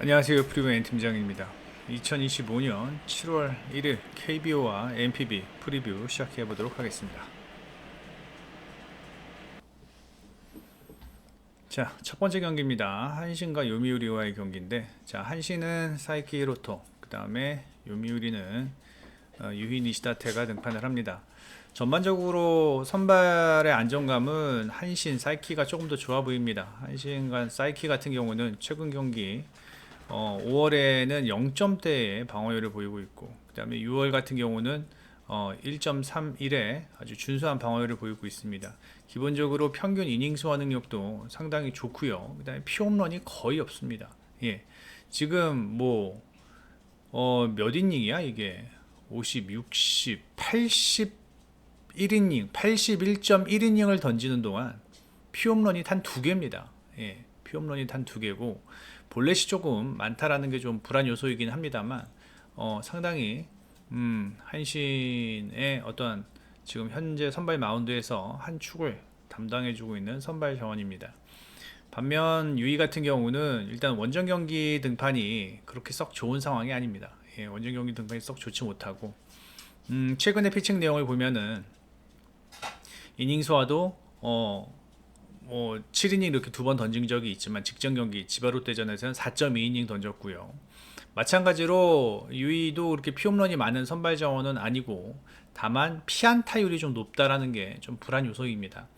안녕하세요. 프리뷰 팀장입니다. 2025년 7월 1일 KBO와 MPB 프리뷰 시작해 보도록 하겠습니다. 자, 첫 번째 경기입니다. 한신과 요미우리와의 경기인데, 자, 한신은 사이키 히로토, 그 다음에 요미우리는 유히 니시다테가 등판을 합니다. 전반적으로 선발의 안정감은 한신 사이키가 조금 더 좋아 보입니다. 한신과 사이키 같은 경우는 최근 경기 5월에는 0점대의 방어율을 보이고 있고, 그 다음에 6월 같은 경우는 1.31의 아주 준수한 방어율을 보이고 있습니다. 기본적으로 평균 이닝 소화 능력도 상당히 좋고요. 그 다음에 피홈런이 거의 없습니다. 예, 지금 몇 이닝이야 이게? 50, 60, 81이닝, 81.1이닝을 던지는 동안 피홈런이 단 2개입니다. 예, 피홈런이 단 2개고 볼넷이 조금 많다라는 게 좀 불안 요소이긴 합니다만 상당히 한신의 어떤 지금 현재 선발 마운드에서 한 축을 담당해주고 있는 선발 자원입니다. 반면 유이 같은 경우는 일단 원정 경기 등판이 그렇게 썩 좋은 상황이 아닙니다. 예, 원정 경기 등판이 썩 좋지 못하고 최근의 피칭 내용을 보면은 이닝 소화도 7이닝 이렇게 2번 던진 적이 있지만 직전 경기 지바롯데전에서는 4.2이닝 던졌고요. 마찬가지로 유이도 그렇게 피홈런이 많은 선발 자원은 아니고 다만 피안타율이 좀 높다라는 게 좀 불안 요소입니다.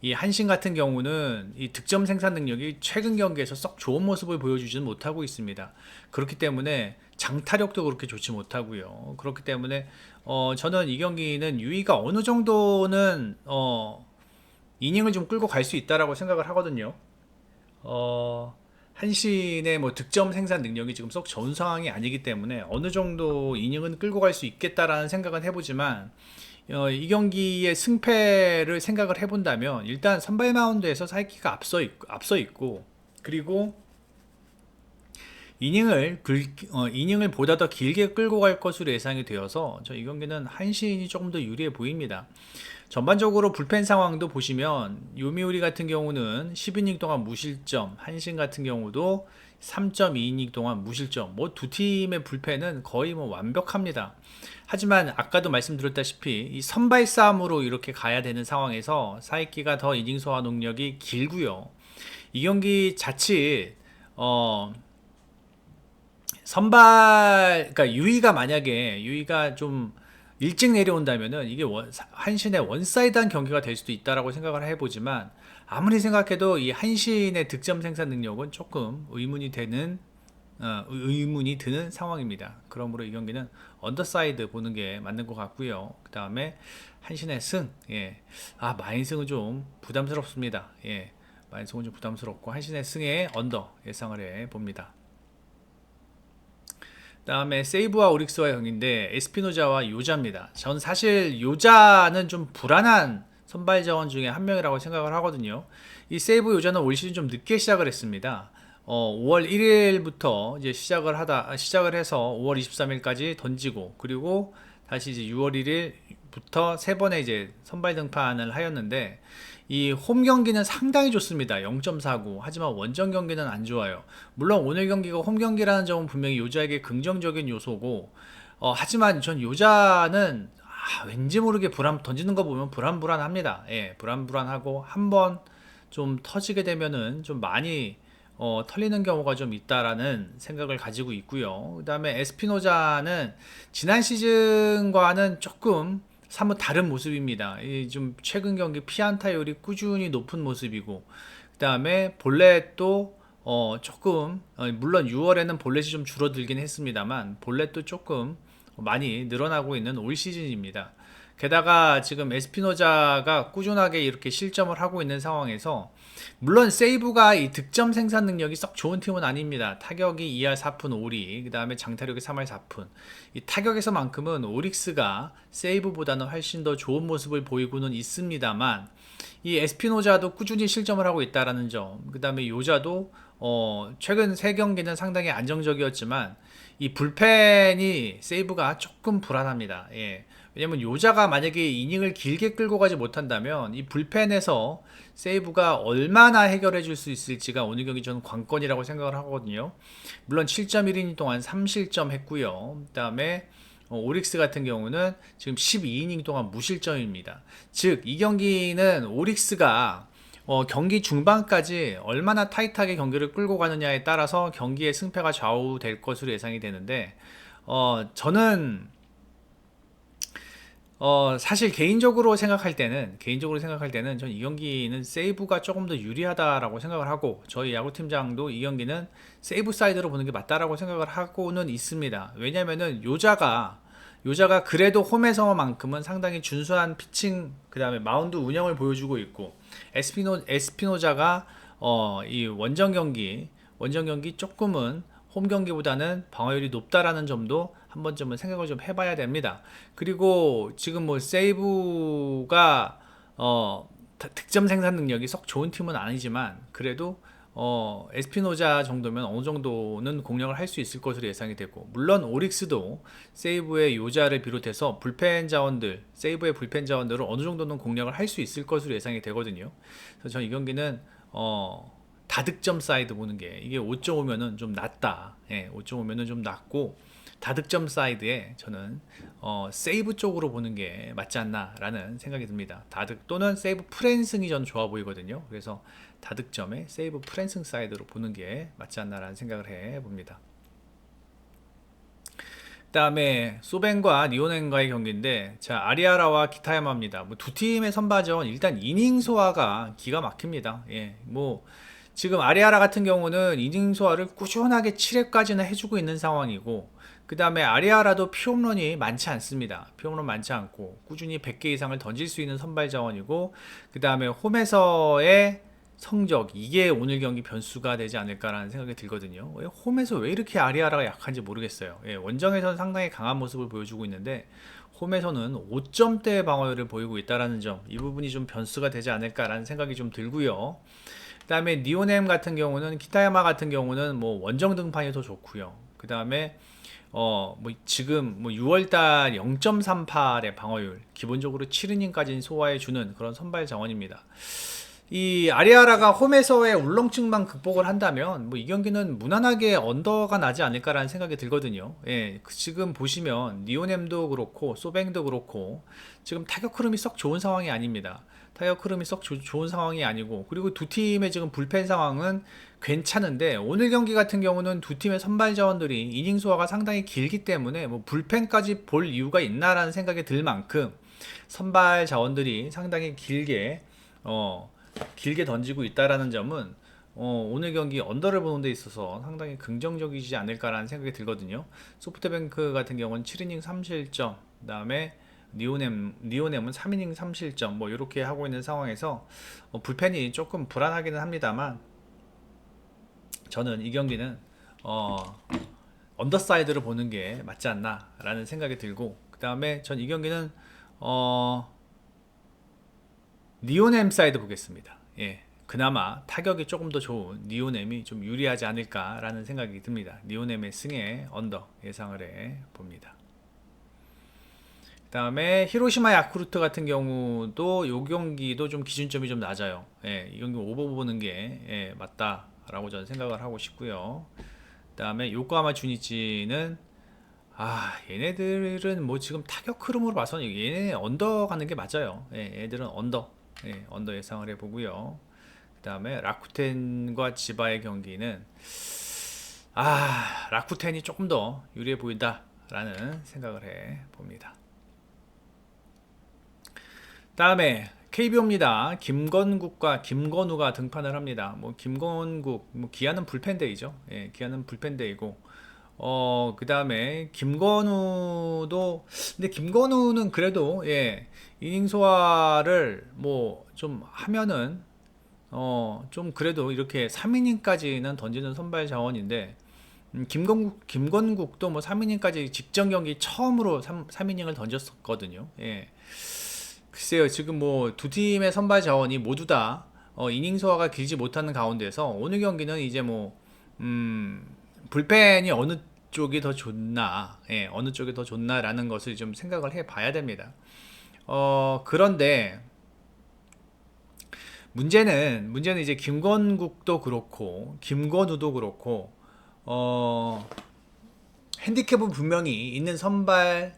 이 한신 같은 경우는 이 득점 생산 능력이 최근 경기에서 썩 좋은 모습을 보여주지는 못하고 있습니다. 그렇기 때문에 장타력도 그렇게 좋지 못하고요. 그렇기 때문에 저는 이 경기는 유이가 어느 정도는 이닝을 좀 끌고 갈 수 있다라고 생각을 하거든요. 한신의 득점 생산 능력이 지금 썩 좋은 상황이 아니기 때문에 어느 정도 이닝은 끌고 갈 수 있겠다라는 생각은 해보지만 이 경기의 승패를 생각을 해본다면 일단 선발 마운드에서 사이키가 앞서 있고 그리고 이닝을 보다 더 길게 끌고 갈 것으로 예상이 되어서 저 이 경기는 한신이 조금 더 유리해 보입니다. 전반적으로 불펜 상황도 보시면 요미우리 같은 경우는 10이닝 동안 무실점, 한신 같은 경우도 3.2이닝 동안 무실점. 두 팀의 불펜은 거의 완벽합니다. 하지만 아까도 말씀드렸다시피 이 선발 싸움으로 이렇게 가야 되는 상황에서 사이키가 더 이닝 소화 능력이 길고요. 이 경기 자칫 그러니까 유이가 좀 일찍 내려온다면은 이게 한신의 원사이드한 경기가 될 수도 있다라고 생각을 해보지만 아무리 생각해도 이 한신의 득점 생산 능력은 조금 의문이 드는 상황입니다. 그러므로 이 경기는 언더사이드 보는 게 맞는 것 같고요. 그 다음에 한신의 승, 마인승은 좀 부담스럽습니다. 마인승은 좀 부담스럽고 한신의 승에 언더 예상을 해 봅니다. 다음에 세이브와 오릭스와의 경기인데 에스피노자와 요자입니다. 전 사실 요자는 좀 불안한 선발 자원 중에 한 명이라고 생각을 하거든요. 이 세이브 요자는 올 시즌 좀 늦게 시작을 했습니다. 5월 1일부터 이제 시작을 해서 5월 23일까지 던지고 그리고 다시 이제 6월 1일부터 세 번의 이제 선발 등판을 하였는데 이 홈 경기는 상당히 좋습니다. 0.49. 하지만 원정 경기는 안 좋아요. 물론 오늘 경기가 홈 경기라는 점은 분명히 요자에게 긍정적인 요소고 하지만 전 요자는 왠지 모르게 던지는 거 보면 불안불안합니다. 불안불안하고 한번 좀 터지게 되면은 좀 많이 털리는 경우가 좀 있다라는 생각을 가지고 있고요. 그 다음에 에스피노자는 지난 시즌과는 조금 사뭇 다른 모습입니다. 좀 최근 경기 피안타율이 꾸준히 높은 모습이고, 그 다음에 볼넷도 조금 물론 6월에는 볼넷이 좀 줄어들긴 했습니다만 볼넷도 조금 많이 늘어나고 있는 올 시즌입니다. 게다가 지금 에스피노자가 꾸준하게 이렇게 실점을 하고 있는 상황에서 물론 세이브가 이 득점 생산 능력이 썩 좋은 팀은 아닙니다. 타격이 2할 4푼 5리, 그 다음에 장타력이 3할 4푼. 이 타격에서만큼은 오릭스가 세이브보다는 훨씬 더 좋은 모습을 보이고는 있습니다만 이 에스피노자도 꾸준히 실점을 하고 있다라는 점, 그 다음에 요자도 최근 세 경기는 상당히 안정적이었지만 이 불펜이 세이브가 조금 불안합니다. 예. 왜냐면 요자가 만약에 이닝을 길게 끌고 가지 못한다면 이 불펜에서 세이브가 얼마나 해결해 줄 수 있을지가 오늘 경기 저는 관건이라고 생각을 하거든요. 물론 7.1이닝 동안 3실점 했고요. 그 다음에 오릭스 같은 경우는 지금 12이닝 동안 무실점입니다. 즉, 이 경기는 오릭스가 경기 중반까지 얼마나 타이트하게 경기를 끌고 가느냐에 따라서 경기의 승패가 좌우될 것으로 예상이 되는데, 저는 사실 개인적으로 생각할 때는 전 이 경기는 세이브가 조금 더 유리하다라고 생각을 하고, 저희 야구팀장도 이 경기는 세이브 사이드로 보는 게 맞다라고 생각을 하고는 있습니다. 왜냐면은 요자가 그래도 홈에서만큼은 상당히 준수한 피칭, 그 다음에 마운드 운영을 보여주고 있고, 에스피노자가 이 원정 경기 조금은 홈 경기보다는 방어율이 높다라는 점도 한 번쯤은 생각을 좀 해봐야 됩니다. 그리고 지금 뭐 세이브가 득점 생산 능력이 썩 좋은 팀은 아니지만 그래도 에스피노자 정도면 어느 정도는 공략을 할 수 있을 것으로 예상이 되고, 물론 오릭스도 세이브의 요자를 비롯해서 세이브의 불펜 자원들을 어느 정도는 공략을 할 수 있을 것으로 예상이 되거든요. 그래서 저는 이 경기는 다득점 사이드 보는 게, 이게 5.5면은 좀 낮다. 예, 5.5면은 좀 낮고, 다득점 사이드에 저는 세이브 쪽으로 보는 게 맞지 않나라는 생각이 듭니다. 다득 또는 세이브 프랜승이 전 좋아 보이거든요. 그래서 다득점에 세이브 프랜승 사이드로 보는 게 맞지 않나라는 생각을 해 봅니다. 그다음에 소벤과 니오넨과의 경기인데, 자, 아리아라와 기타야마입니다. 뭐 두 팀의 선발전 일단 이닝 소화가 기가 막힙니다. 예, 뭐 지금 아리아라 같은 경우는 이닝 소화를 꾸준하게 7회까지는 해주고 있는 상황이고, 그 다음에 아리아라도 피홈런이 많지 않습니다. 피홈런 많지 않고 꾸준히 100개 이상을 던질 수 있는 선발 자원이고, 그 다음에 홈에서의 성적, 이게 오늘 경기 변수가 되지 않을까라는 생각이 들거든요. 홈에서 왜 이렇게 아리아라가 약한지 모르겠어요. 예, 원정에서는 상당히 강한 모습을 보여주고 있는데 홈에서는 5점대 방어율을 보이고 있다는 점, 이 부분이 좀 변수가 되지 않을까라는 생각이 좀 들고요. 그 다음에 니오넴 같은 경우는, 키타야마 같은 경우는 뭐 원정 등판이 더 좋고요. 그 다음에 뭐 지금 뭐 6월달 0.38의 방어율, 기본적으로 7이닝까지 소화해주는 그런 선발 자원입니다. 이 아리아라가 홈에서의 울렁증만 극복을 한다면 뭐 이 경기는 무난하게 언더가 나지 않을까라는 생각이 들거든요. 예, 지금 보시면 니오넴도 그렇고 소뱅도 그렇고 지금 타격 흐름이 썩 좋은 상황이 아닙니다. 타격 흐름이 썩 좋은 상황이 아니고, 그리고 두 팀의 지금 불펜 상황은 괜찮은데, 오늘 경기 같은 경우는 두 팀의 선발 자원들이 이닝 소화가 상당히 길기 때문에 뭐 불펜까지 볼 이유가 있나라는 생각이 들 만큼 선발 자원들이 상당히 길게 던지고 있다라는 점은 오늘 경기 언더를 보는 데 있어서 상당히 긍정적이지 않을까라는 생각이 들거든요. 소프트뱅크 같은 경우는 7이닝 3실점, 그 다음에 니오넴은 3이닝 3실점 뭐 이렇게 하고 있는 상황에서 불펜이 조금 불안하기는 합니다만, 저는 이 경기는 언더사이드를 보는 게 맞지 않나라는 생각이 들고, 그 다음에 전 이 경기는 니오넴 사이드 보겠습니다. 예, 그나마 타격이 조금 더 좋은 니오넴이 좀 유리하지 않을까라는 생각이 듭니다. 니오넴의 승에 언더 예상을 해 봅니다. 그 다음에 히로시마 야쿠르트 같은 경우도 이 경기도 좀 기준점이 좀 낮아요. 예, 이 경기 오버 보는 게 맞다라고 저는 생각을 하고 싶고요. 그 다음에 요코하마 주니치는 얘네들은 뭐 지금 타격 흐름으로 봐서는 얘네 언더 가는 게 맞아요. 예, 얘들은 언더 예상을 해보고요. 그 다음에 라쿠텐과 지바의 경기는 라쿠텐이 조금 더 유리해 보인다라는 생각을 해 봅니다. 다음에 KBO입니다. 김건국과 김건우가 등판을 합니다. 뭐 김건국, 뭐 기아는 불펜데이죠. 예, 기아는 불펜데이고, 그 다음에 김건우도, 근데 김건우는 그래도 이닝 소화를 뭐 좀 하면은 좀 그래도 이렇게 3이닝까지는 던지는 선발 자원인데, 김건국도 뭐 3이닝까지 직전 경기 처음으로 3이닝을 던졌었거든요. 예. 글쎄요, 지금 뭐 두 팀의 선발 자원이 모두 다 이닝 소화가 길지 못하는 가운데서 오늘 경기는 이제 뭐 음, 불펜이 어느 쪽이 더 좋나, 예, 어느 쪽이 더 좋나라는 것을 좀 생각을 해봐야 됩니다. 그런데 문제는 이제 김건국도 그렇고 김건우도 그렇고 어, 핸디캡은 분명히 있는 선발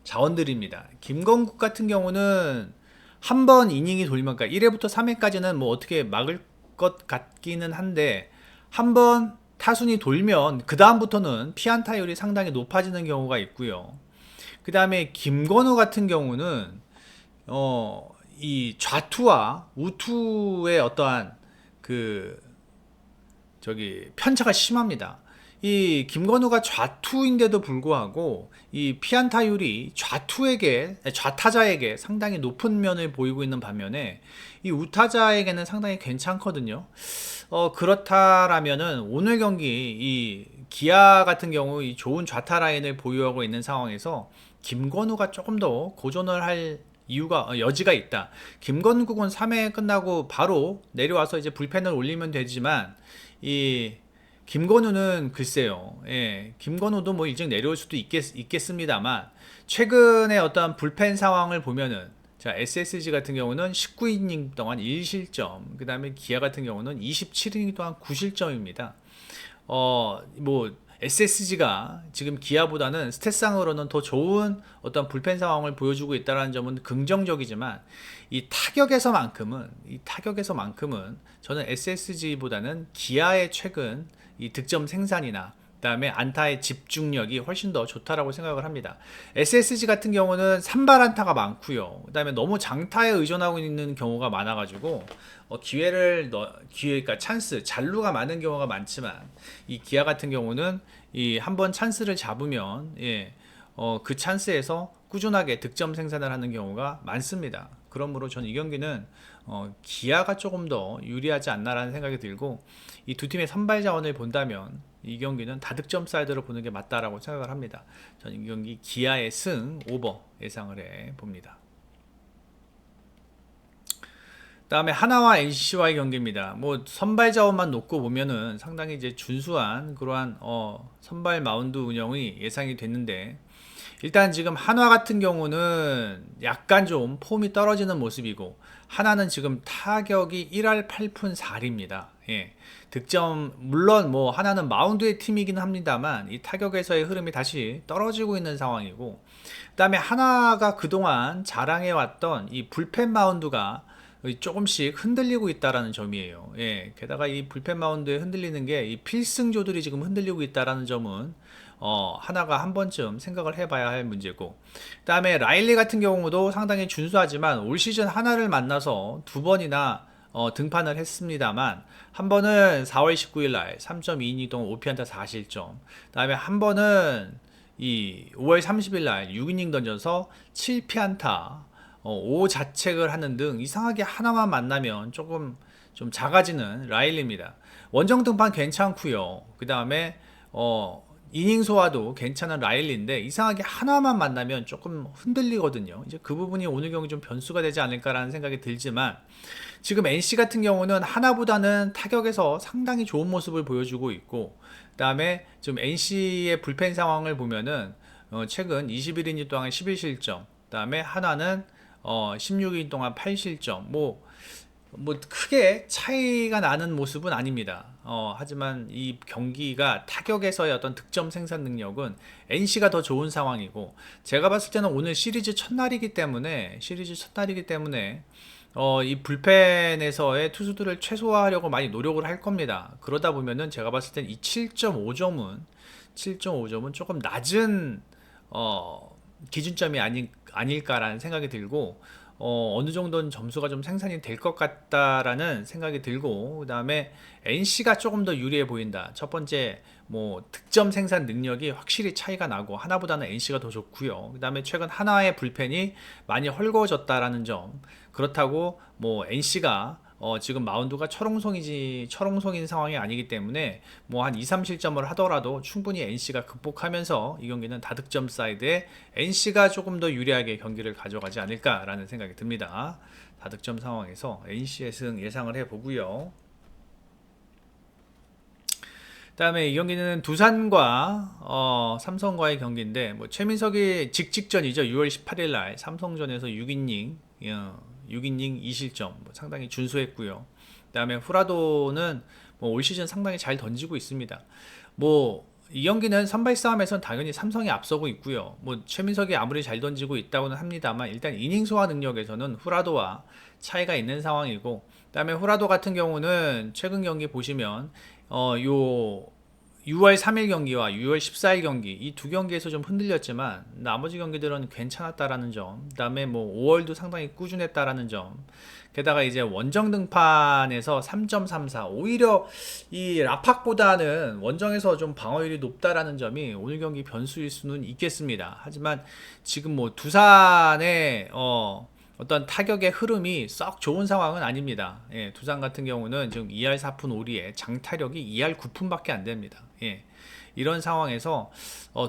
자원들입니다. 김건국 같은 경우는 한 번 이닝이 돌면, 그러니까 1회부터 3회까지는 뭐 어떻게 막을 것 같기는 한데, 한 번 타순이 돌면 그 다음부터는 피안타율이 상당히 높아지는 경우가 있고요. 그 다음에 김건우 같은 경우는 이 좌투와 우투의 어떠한 그 편차가 심합니다. 이 김건우가 좌투인데도 불구하고 이 피안타율이 좌타자에게 상당히 높은 면을 보이고 있는 반면에 이 우타자에게는 상당히 괜찮거든요. 그렇다라면은 오늘 경기 이 기아 같은 경우 이 좋은 좌타 라인을 보유하고 있는 상황에서 김건우가 조금 더 고전을 할 여지가 있다. 김건국은 3회 끝나고 바로 내려와서 이제 불펜을 올리면 되지만 이 김건우는 글쎄요. 예, 김건우도 뭐 일찍 내려올 수도 있겠습니다만 최근에 어떠한 불펜 상황을 보면은 자, SSG 같은 경우는 19이닝 동안 1실점, 그 다음에 기아 같은 경우는 27이닝 동안 9실점입니다. 뭐 SSG가 지금 기아보다는 스탯상으로는 더 좋은 어떤 불펜 상황을 보여주고 있다는 점은 긍정적이지만 이 타격에서만큼은 저는 SSG보다는 기아의 최근 이 득점 생산이나 그다음에 안타의 집중력이 훨씬 더 좋다라고 생각을 합니다. SSG 같은 경우는 산발 안타가 많고요. 그다음에 너무 장타에 의존하고 있는 경우가 많아가지고 그러니까 찬스, 잔루가 많은 경우가 많지만 이 기아 같은 경우는 이 한번 찬스를 잡으면 그 찬스에서 꾸준하게 득점 생산을 하는 경우가 많습니다. 그러므로 저는 이 경기는 기아가 조금 더 유리하지 않나라는 생각이 들고 이 두 팀의 선발 자원을 본다면 이 경기는 다득점 사이드로 보는 게 맞다라고 생각을 합니다. 저는 이 경기 기아의 승 오버 예상을 해 봅니다. 다음에 하나와 NC와의 경기입니다. 뭐 선발 자원만 놓고 보면은 상당히 이제 준수한 그러한 선발 마운드 운영이 예상이 됐는데 일단 지금 한화 같은 경우는 약간 좀 폼이 떨어지는 모습이고 하나는 지금 타격이 1할 8푼 4리입니다. 예. 득점 물론 뭐 하나는 마운드의 팀이긴 합니다만 이 타격에서의 흐름이 다시 떨어지고 있는 상황이고 그다음에 하나가 그동안 자랑해 왔던 이 불펜 마운드가 조금씩 흔들리고 있다라는 점이에요. 예, 게다가 이 불펜 마운드에 흔들리는 게 이 필승조들이 지금 흔들리고 있다라는 점은 하나가 한 번쯤 생각을 해봐야 할 문제고, 그다음에 라일리 같은 경우도 상당히 준수하지만 올 시즌 하나를 만나서 두 번이나 등판을 했습니다만 한 번은 4월 19일 날 3.2이닝 동안 5피안타 4실점, 그다음에 한 번은 이 5월 30일 날 6이닝 던져서 7피안타 5자책을 하는 등 이상하게 하나만 만나면 조금 좀 작아지는 라일리입니다. 원정 등판 괜찮고요. 그 다음에 이닝 소화도 괜찮은 라일리인데 이상하게 하나만 만나면 조금 흔들리거든요. 이제 그 부분이 오늘 경기 좀 변수가 되지 않을까라는 생각이 들지만 지금 NC 같은 경우는 하나보다는 타격에서 상당히 좋은 모습을 보여주고 있고 그 다음에 지금 NC의 불펜 상황을 보면은 최근 21이닝 동안 11실점, 그 다음에 하나는 16일 동안 8실점, 뭐 크게 차이가 나는 모습은 아닙니다. 하지만 이 경기가 타격에서의 어떤 득점 생산 능력은 NC가 더 좋은 상황이고, 제가 봤을 때는 오늘 시리즈 첫날이기 때문에 이 불펜에서의 투수들을 최소화하려고 많이 노력을 할 겁니다. 그러다 보면은 제가 봤을 땐 이 7.5점은 조금 낮은 기준점이 아닐까라는 생각이 들고 어느 정도는 점수가 좀 생산이 될 것 같다라는 생각이 들고, 그 다음에 NC가 조금 더 유리해 보인다. 첫 번째 뭐 득점 생산 능력이 확실히 차이가 나고 하나보다는 NC가 더 좋고요. 그 다음에 최근 하나의 불펜이 많이 헐거워졌다라는 점, 그렇다고 뭐 NC가 지금 마운드가 철옹성인 상황이 아니기 때문에 뭐 한 2, 3실점을 하더라도 충분히 NC가 극복하면서 이 경기는 다득점 사이드에 NC가 조금 더 유리하게 경기를 가져가지 않을까라는 생각이 듭니다. 다득점 상황에서 NC의 승 예상을 해보고요. 그다음에 이 경기는 두산과 삼성과의 경기인데 뭐 최민석이 직전이죠. 6월 18일 날 삼성전에서 6이닝 2실점 상당히 준수했고요. 그다음에 후라도는 뭐 올 시즌 상당히 잘 던지고 있습니다. 뭐 이 경기는 선발 싸움에선 당연히 삼성이 앞서고 있고요. 뭐 최민석이 아무리 잘 던지고 있다고는 합니다만 일단 이닝 소화 능력에서는 후라도와 차이가 있는 상황이고, 그다음에 후라도 같은 경우는 최근 경기 보시면 요 6월 3일 경기와 6월 14일 경기 이 두 경기에서 좀 흔들렸지만 나머지 경기들은 괜찮았다라는 점, 그다음에 뭐 5월도 상당히 꾸준했다라는 점, 게다가 이제 원정 등판에서 3.34 오히려 이 라팍보다는 원정에서 좀 방어율이 높다라는 점이 오늘 경기 변수일 수는 있겠습니다. 하지만 지금 뭐 두산의 어떤 타격의 흐름이 썩 좋은 상황은 아닙니다. 예, 두산 같은 경우는 지금 2할 4푼 5리에 장타력이 2할 9푼밖에 안 됩니다. 예, 이런 상황에서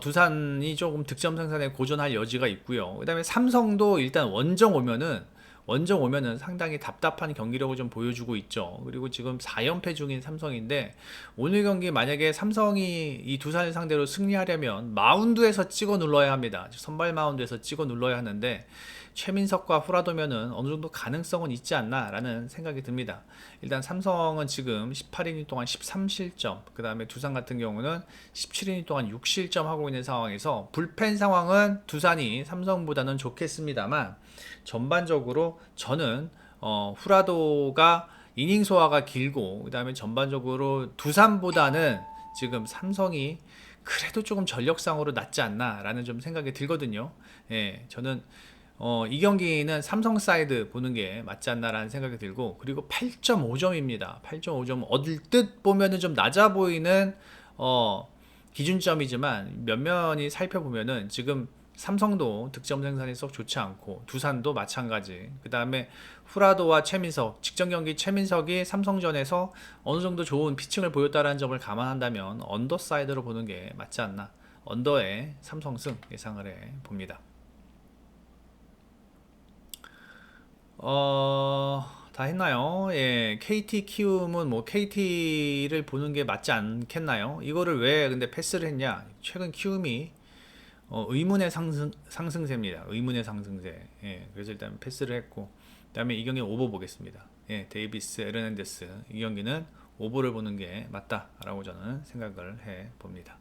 두산이 조금 득점 생산에 고전할 여지가 있고요. 그다음에 삼성도 일단 원정 오면은 상당히 답답한 경기력을 좀 보여주고 있죠. 그리고 지금 4연패 중인 삼성인데 오늘 경기 만약에 삼성이 이 두산을 상대로 승리하려면 마운드에서 찍어 눌러야 합니다. 선발 마운드에서 찍어 눌러야 하는데 최민석과 후라도면은 어느 정도 가능성은 있지 않나라는 생각이 듭니다. 일단 삼성은 지금 18이닝 동안 13실점, 그 다음에 두산 같은 경우는 17이닝 동안 6실점 하고 있는 상황에서 불펜 상황은 두산이 삼성보다는 좋겠습니다만 전반적으로 저는 후라도가 이닝 소화가 길고, 그 다음에 전반적으로 두산보다는 지금 삼성이 그래도 조금 전력상으로 낫지 않나라는 좀 생각이 들거든요. 예, 저는 이 경기는 삼성 사이드 보는 게 맞지 않나라는 생각이 들고, 그리고 8.5점입니다. 8.5점 얻을 보면은 좀 낮아 보이는 기준점이지만 면면이 살펴보면은 지금 삼성도 득점 생산이 썩 좋지 않고 두산도 마찬가지. 그 다음에 후라도와 최민석, 직전 경기 최민석이 삼성전에서 어느 정도 좋은 피칭을 보였다는 점을 감안한다면 언더 사이드로 보는 게 맞지 않나. 언더의 삼성승 예상을 해 봅니다. 다 했나요? 예, KT 키움은 뭐 KT를 보는 게 맞지 않겠나요? 이거를 왜 근데 패스를 했냐? 최근 키움이 의문의 상승세입니다. 의문의 상승세. 예, 그래서 일단 패스를 했고, 그다음에 이 경기 오버 보겠습니다. 예, 데이비스, 에르난데스 이 경기는 오버를 보는 게 맞다라고 저는 생각을 해 봅니다.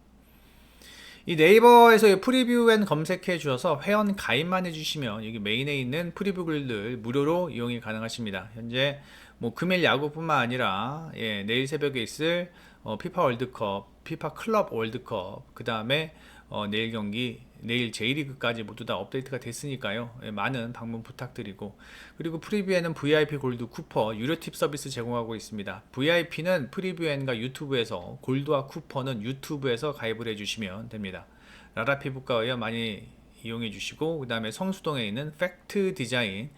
이 네이버에서 프리뷰 앤 검색해 주셔서 회원 가입만 해주시면 여기 메인에 있는 프리뷰 글들 무료로 이용이 가능하십니다. 현재 뭐 금일 야구뿐만 아니라 내일 새벽에 있을 피파 월드컵, 피파 클럽 월드컵, 그 다음에 내일 경기, 내일 J리그까지 모두 다 업데이트가 됐으니까요. 많은 방문 부탁드리고, 그리고 프리뷰에는 VIP 골드 쿠퍼 유료 팁 서비스 제공하고 있습니다. VIP는 프리뷰엔과 유튜브에서, 골드와 쿠퍼는 유튜브에서 가입을 해주시면 됩니다. 라라 피부과 많이 이용해 주시고, 그 다음에 성수동에 있는 팩트 디자인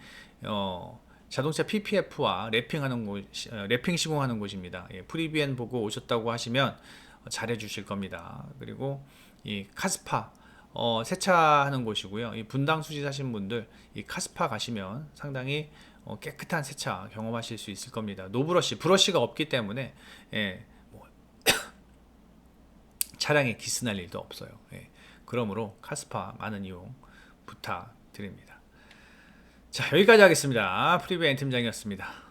자동차 PPF와 랩핑 시공하는 곳입니다. 프리뷰엔 보고 오셨다고 하시면 잘해 주실 겁니다. 그리고 이 카스파 세차하는 곳이고요. 이 분당 수지 사신 분들 이 카스파 가시면 상당히 깨끗한 세차 경험하실 수 있을 겁니다. 브러쉬가 없기 때문에 뭐 차량에 기스 날 일도 없어요. 그러므로 카스파 많은 이용 부탁드립니다. 자, 여기까지 하겠습니다. 프리뷰 N팀장이었습니다.